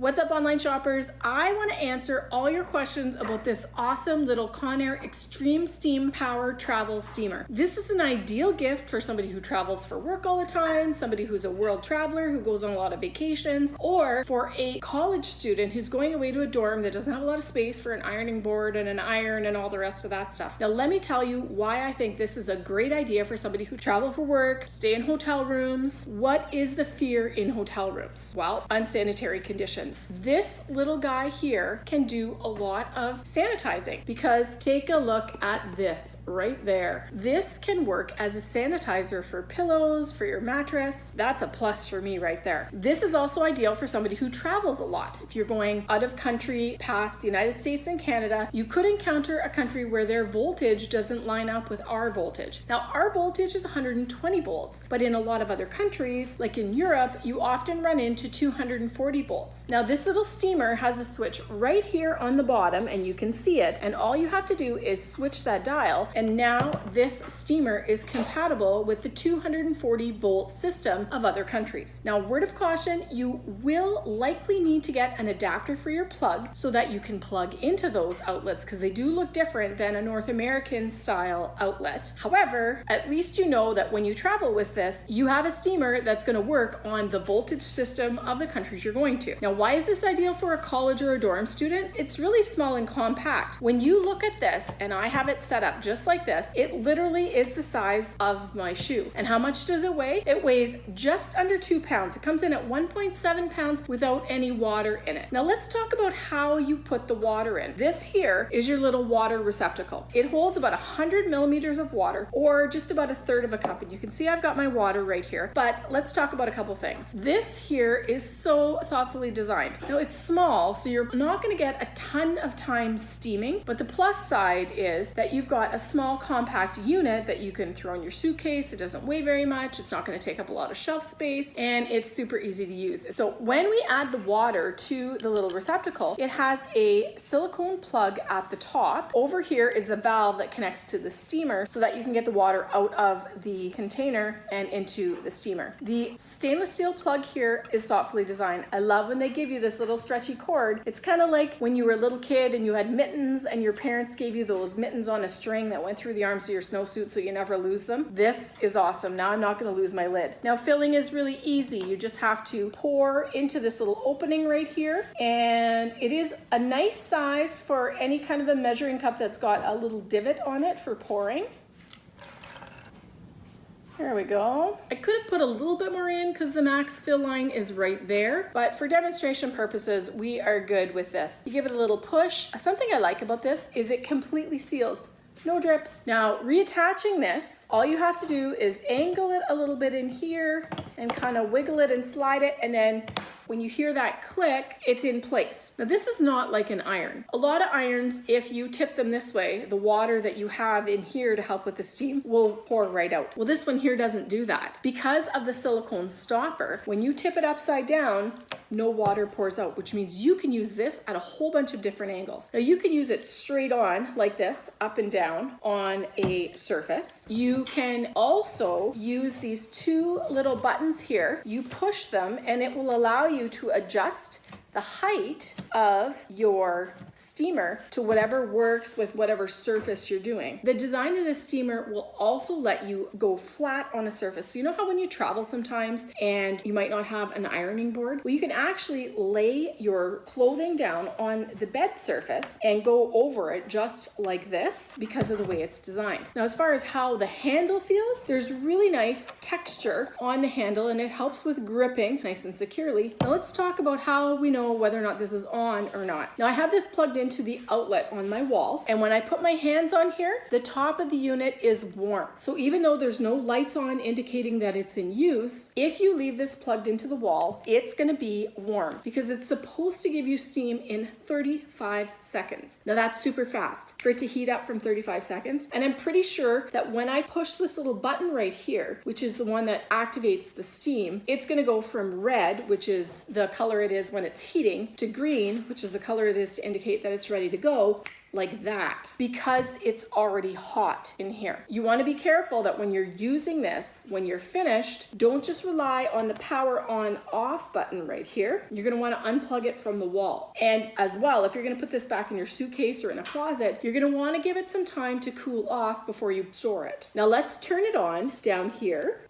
What's up, online shoppers? I want to answer all your questions about this awesome little Conair Extreme Steam Power Travel Steamer. This is an ideal gift for somebody who travels for work all the time, somebody who's a world traveler who goes on a lot of vacations, or for a college student who's going away to a dorm that doesn't have a lot of space for an ironing board and an iron and all the rest of that stuff. Now, let me tell you why I think this is a great idea for somebody who travel for work, stay in hotel rooms. What is the fear in hotel rooms? Well, unsanitary conditions. This little guy here can do a lot of sanitizing, because take a look at this right there. This can work as a sanitizer for pillows, for your mattress. That's a plus for me right there. This is also ideal for somebody who travels a lot. If you're going out of country past the United States and Canada, you could encounter a country where their voltage doesn't line up with our voltage. Now, our voltage is 120 volts, but in a lot of other countries, like in Europe, you often run into 240 volts. Now, this little steamer has a switch right here on the bottom, and you can see it, and all you have to do is switch that dial, and now this steamer is compatible with the 240 volt system of other countries. Now, word of caution, you will likely need to get an adapter for your plug so that you can plug into those outlets, because they do look different than a North American style outlet. However, at least you know that when you travel with this, you have a steamer that's going to work on the voltage system of the countries you're going to. Now, why is this ideal for a college or a dorm student? It's really small and compact. When you look at this, and I have it set up just like this, it literally is the size of my shoe. And how much does it weigh? It weighs just under 2 pounds. It comes in at 1.7 pounds without any water in it. Now, let's talk about how you put the water in. This here is your little water receptacle. It holds about 100 millimeters of water, or just about a third of a cup. And you can see I've got my water right here, but let's talk about a couple things. This here is so thoughtfully designed. Now, it's small, so you're not going to get a ton of time steaming, but the plus side is that you've got a small compact unit that you can throw in your suitcase. It doesn't weigh very much. It's not going to take up a lot of shelf space, and it's super easy to use. So when we add the water to the little receptacle, it has a silicone plug at the top. Over here is the valve that connects to the steamer so that you can get the water out of the container and into the steamer. The stainless steel plug here is thoughtfully designed. I love when they give you this little stretchy cord. It's kind of like when you were a little kid and you had mittens and your parents gave you those mittens on a string that went through the arms of your snowsuit so you never lose them. This is awesome. Now I'm not going to lose my lid. Now, filling is really easy. You just have to pour into this little opening right here, and it is a nice size for any kind of a measuring cup that's got a little divot on it for pouring. There we go. I could have put a little bit more in because the max fill line is right there, but for demonstration purposes, we are good with this. You give it a little push. Something I like about this is it completely seals. No drips. Now, reattaching this, all you have to do is angle it a little bit in here and kind of wiggle it and slide it, and then when you hear that click, it's in place. Now, this is not like an iron. A lot of irons, if you tip them this way, the water that you have in here to help with the steam will pour right out. Well, this one here doesn't do that. Because of the silicone stopper, when you tip it upside down, no water pours out, which means you can use this at a whole bunch of different angles. Now, you can use it straight on like this, up and down on a surface. You can also use these two little buttons here. You push them and it will allow you to adjust the height of your steamer to whatever works with whatever surface you're doing. The design of this steamer will also let you go flat on a surface. So you know how when you travel sometimes and you might not have an ironing board? Well, you can actually lay your clothing down on the bed surface and go over it just like this because of the way it's designed. Now, as far as how the handle feels, there's really nice texture on the handle and it helps with gripping nice and securely. Now, let's talk about how we know whether or not this is on or not. Now, I have this plugged into the outlet on my wall, and when I put my hands on here, the top of the unit is warm. So even though there's no lights on indicating that it's in use, if you leave this plugged into the wall, it's gonna be warm because it's supposed to give you steam in 35 seconds. Now, that's super fast for it to heat up from 35 seconds. And I'm pretty sure that when I push this little button right here, which is the one that activates the steam, it's gonna go from red, which is the color it is when it's heating, to green, which is the color it is to indicate that it's ready to go, like that, because it's already hot in here. You want to be careful that when you're using this, when you're finished, don't just rely on the power on off button right here. You're going to want to unplug it from the wall. And as well, if you're going to put this back in your suitcase or in a closet, you're going to want to give it some time to cool off before you store it. Now let's turn it on down here.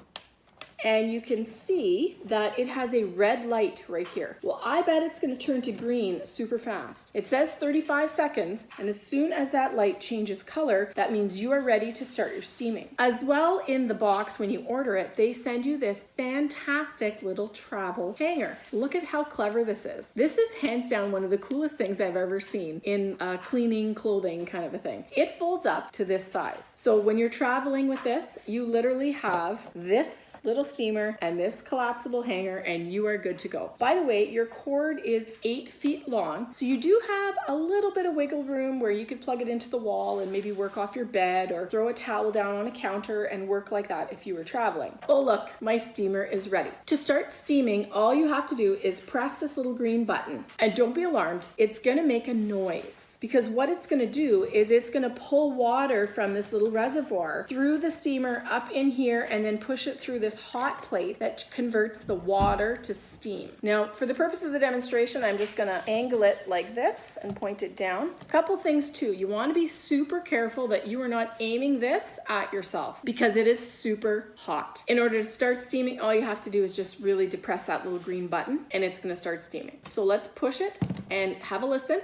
And you can see that it has a red light right here. Well, I bet it's going to turn to green super fast. It says 35 seconds, and as soon as that light changes color, that means you are ready to start your steaming. As well, in the box when you order it, they send you this fantastic little travel hanger. Look at how clever this is. This is hands down one of the coolest things I've ever seen in cleaning clothing kind of a thing. It folds up to this size. So when you're traveling with this, you literally have this little steamer and this collapsible hanger, and you are good to go. By the way, your cord is 8 feet long, so you do have a little bit of wiggle room where you could plug it into the wall and maybe work off your bed or throw a towel down on a counter and work like that if you were traveling. Oh look, my steamer is ready. To start steaming, all you have to do is press this little green button, and don't be alarmed, it's gonna make a noise. Because what it's going to do is it's going to pull water from this little reservoir through the steamer up in here and then push it through this hot plate that converts the water to steam. Now, for the purpose of the demonstration, I'm just going to angle it like this and point it down. A couple things too. You want to be super careful that you are not aiming this at yourself because it is super hot. In order to start steaming, all you have to do is just really depress that little green button and it's going to start steaming. So let's push it and have a listen.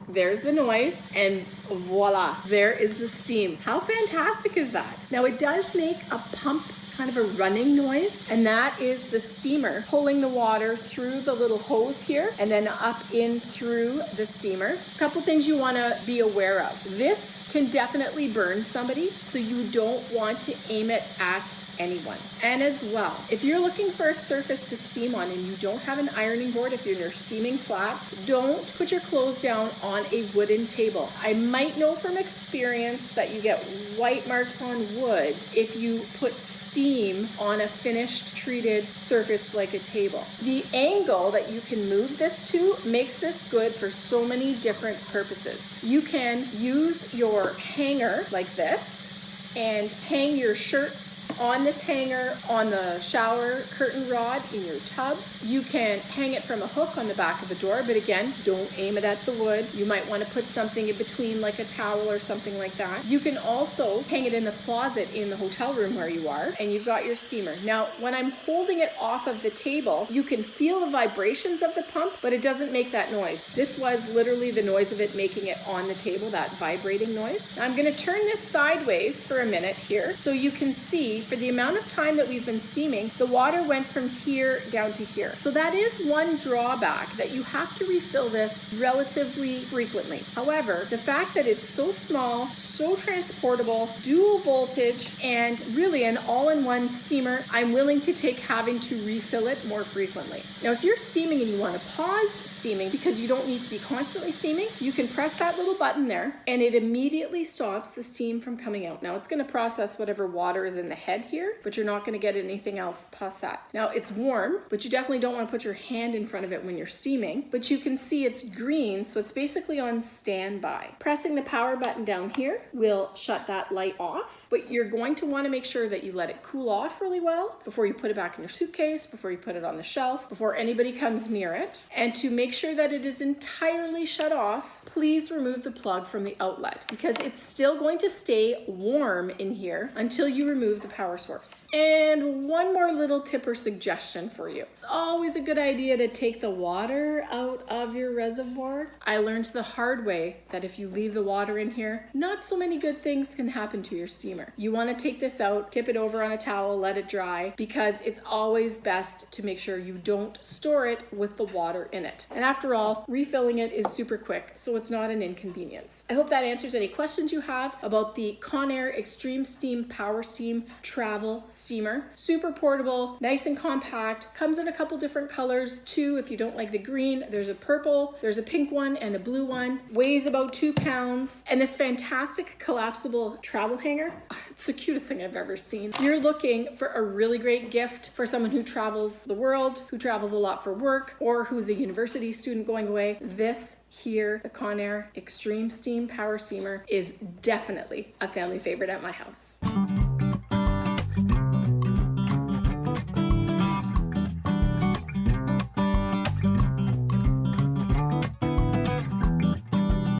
There's the noise, and voila, there is the steam. How fantastic is that? Now it does make a pump, kind of a running noise, and that is the steamer pulling the water through the little hose here and then up in through the steamer. A couple things you want to be aware of. This can definitely burn somebody, so you don't want to aim it at anyone. And as well, if you're looking for a surface to steam on and you don't have an ironing board, if you're steaming flat, don't put your clothes down on a wooden table. I might know from experience that you get white marks on wood if you put steam on a finished treated surface like a table. The angle that you can move this to makes this good for so many different purposes. You can use your hanger like this and hang your shirts on this hanger on the shower curtain rod in your tub. You can hang it from a hook on the back of the door, but again, don't aim it at the wood. You might want to put something in between like a towel or something like that. You can also hang it in the closet in the hotel room where you are, and you've got your steamer. Now, when I'm holding it off of the table, you can feel the vibrations of the pump, but it doesn't make that noise. This was literally the noise of it making it on the table, that vibrating noise. Now, I'm going to turn this sideways for a minute here so you can see for the amount of time that we've been steaming, the water went from here down to here. So that is one drawback, that you have to refill this relatively frequently. However, the fact that it's so small, so transportable, dual voltage, and really an all-in-one steamer, I'm willing to take having to refill it more frequently. Now, if you're steaming and you want to pause steaming because you don't need to be constantly steaming, you can press that little button there and it immediately stops the steam from coming out. Now, it's going to process whatever water is in the head here, but you're not going to get anything else past that. Now, it's warm, but you definitely don't want to put your hand in front of it when you're steaming, but you can see it's green, so it's basically on standby. Pressing the power button down here will shut that light off, but you're going to want to make sure that you let it cool off really well before you put it back in your suitcase, before you put it on the shelf, before anybody comes near it. And to make sure that it is entirely shut off, please remove the plug from the outlet because it's still going to stay warm in here until you remove the power source. And one more little tip or suggestion for you. It's always a good idea to take the water out of your reservoir. I learned the hard way that if you leave the water in here, not so many good things can happen to your steamer. You want to take this out, tip it over on a towel, let it dry, because it's always best to make sure you don't store it with the water in it. And after all, refilling it is super quick, so it's not an inconvenience. I hope that answers any questions you have about the Conair Extreme Steam Power Steam travel steamer. Super portable, nice and compact, comes in a couple different colors too. If you don't like the green, there's a purple, there's a pink one and a blue one. Weighs about 2 pounds. And this fantastic collapsible travel hanger, it's the cutest thing I've ever seen. If you're looking for a really great gift for someone who travels the world, who travels a lot for work, or who's a university student going away, this here, the Conair Extreme Steam Power Steamer, is definitely a family favorite at my house.